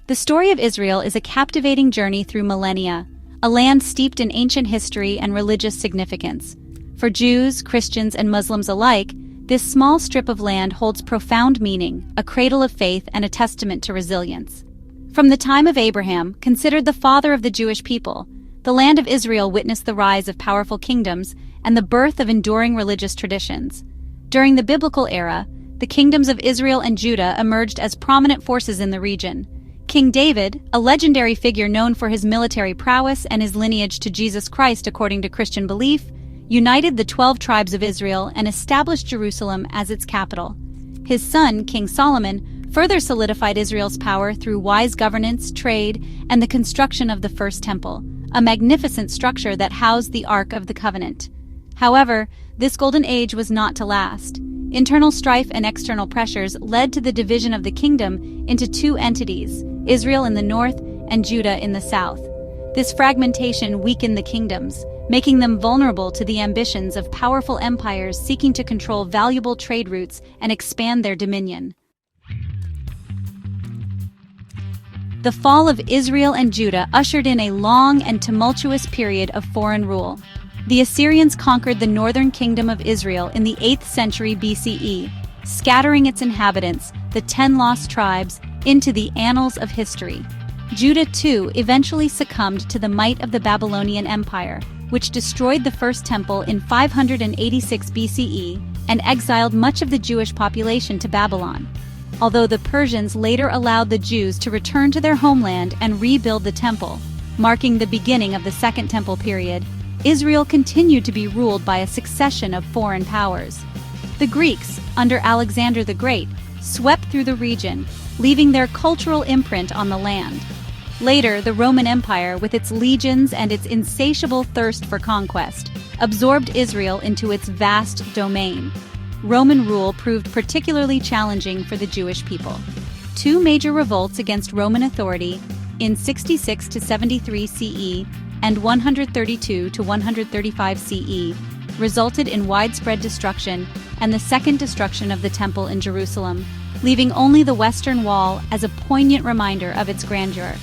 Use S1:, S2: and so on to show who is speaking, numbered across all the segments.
S1: The story of Israel is a captivating journey through millennia, a land steeped in ancient history and religious significance. For Jews, Christians, and Muslims alike, this small strip of land holds profound meaning, a cradle of faith and a testament to resilience. From the time of Abraham, considered the father of the Jewish people, the land of Israel witnessed the rise of powerful kingdoms and the birth of enduring religious traditions. During the biblical era, the kingdoms of Israel and Judah emerged as prominent forces in the region. King David, a legendary figure known for his military prowess and his lineage to Jesus Christ according to Christian belief, united the 12 tribes of Israel and established Jerusalem as its capital. His son, King Solomon, further solidified Israel's power through wise governance, trade, and the construction of the First Temple, a magnificent structure that housed the Ark of the Covenant. However, this golden age was not to last. Internal strife and external pressures led to the division of the kingdom into two entities, Israel in the north and Judah in the south. This fragmentation weakened the kingdoms, making them vulnerable to the ambitions of powerful empires seeking to control valuable trade routes and expand their dominion. The fall of Israel and Judah ushered in a long and tumultuous period of foreign rule. The Assyrians conquered the northern kingdom of Israel in the 8th century BCE, scattering its inhabitants, the 10 lost tribes, into the annals of history. Judah, too, eventually succumbed to the might of the Babylonian Empire, which destroyed the First Temple in 586 BCE and exiled much of the Jewish population to Babylon. Although the Persians later allowed the Jews to return to their homeland and rebuild the temple, marking the beginning of the Second Temple period, Israel continued to be ruled by a succession of foreign powers. The Greeks, under Alexander the Great, swept through the region, leaving their cultural imprint on the land. Later, the Roman Empire, with its legions and its insatiable thirst for conquest, absorbed Israel into its vast domain. Roman rule proved particularly challenging for the Jewish people. Two major revolts against Roman authority, in 66 to 73 CE and 132 to 135 CE, resulted in widespread destruction and the second destruction of the Temple in Jerusalem, leaving only the Western Wall as a poignant reminder of its grandeur.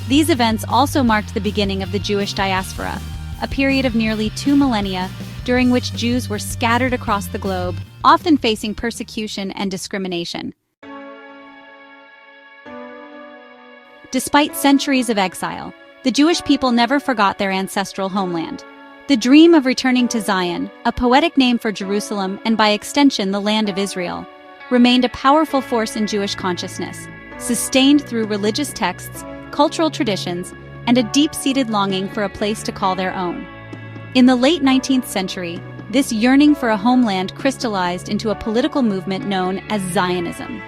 S1: These events also marked the beginning of the Jewish diaspora, a period of nearly 2 millennia during which Jews were scattered across the globe, often facing persecution and discrimination. Despite centuries of exile, the Jewish people never forgot their ancestral homeland. The dream of returning to Zion, a poetic name for Jerusalem and by extension the land of Israel, remained a powerful force in Jewish consciousness, sustained through religious texts, cultural traditions, and a deep-seated longing for a place to call their own. In the late 19th century, this yearning for a homeland crystallized into a political movement known as Zionism.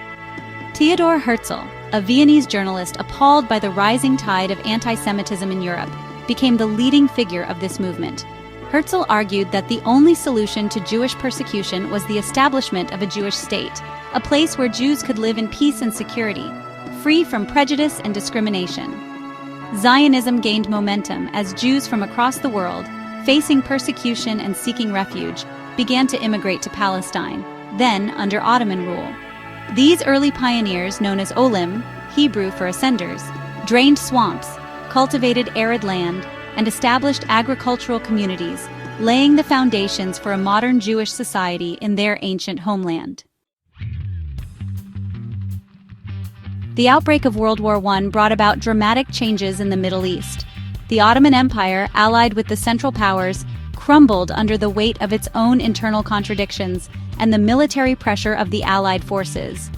S1: Theodor Herzl, a Viennese journalist appalled by the rising tide of anti-Semitism in Europe, became the leading figure of this movement. Herzl argued that the only solution to Jewish persecution was the establishment of a Jewish state, a place where Jews could live in peace and security, free from prejudice and discrimination. Zionism gained momentum as Jews from across the world, facing persecution and seeking refuge, began to immigrate to Palestine, then under Ottoman rule. These early pioneers, known as Olim, Hebrew for ascenders, drained swamps, cultivated arid land, and established agricultural communities, laying the foundations for a modern Jewish society in their ancient homeland. The outbreak of World War I brought about dramatic changes in the Middle East. The Ottoman Empire, allied with the Central Powers, crumbled under the weight of its own internal contradictions and the military pressure of the Allied forces.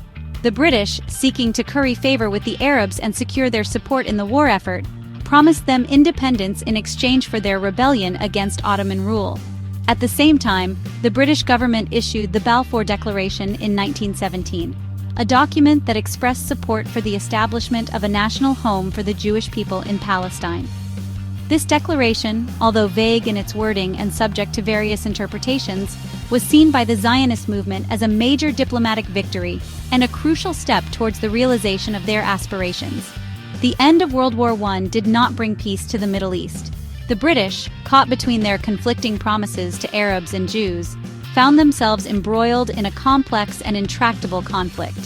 S1: The British, seeking to curry favor with the Arabs and secure their support in the war effort, promised them independence in exchange for their rebellion against Ottoman rule. At the same time, the British government issued the Balfour Declaration in 1917, a document that expressed support for the establishment of a national home for the Jewish people in Palestine. This declaration, although vague in its wording and subject to various interpretations, was seen by the Zionist movement as a major diplomatic victory and a crucial step towards the realization of their aspirations. The end of World War I did not bring peace to the Middle East. The British, caught between their conflicting promises to Arabs and Jews, found themselves embroiled in a complex and intractable conflict.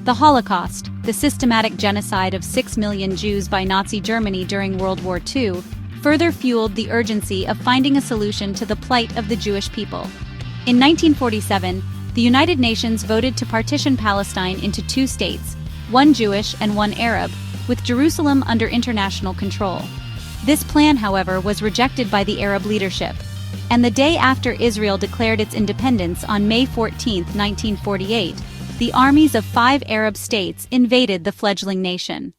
S1: The Holocaust, the systematic genocide of 6 million Jews by Nazi Germany during World War II, further fueled the urgency of finding a solution to the plight of the Jewish people. In 1947, the United Nations voted to partition Palestine into 2 states, one Jewish and one Arab, with Jerusalem under international control. This plan, however, was rejected by the Arab leadership, and the day after Israel declared its independence on May 14, 1948, the armies of 5 Arab states invaded the fledgling nation.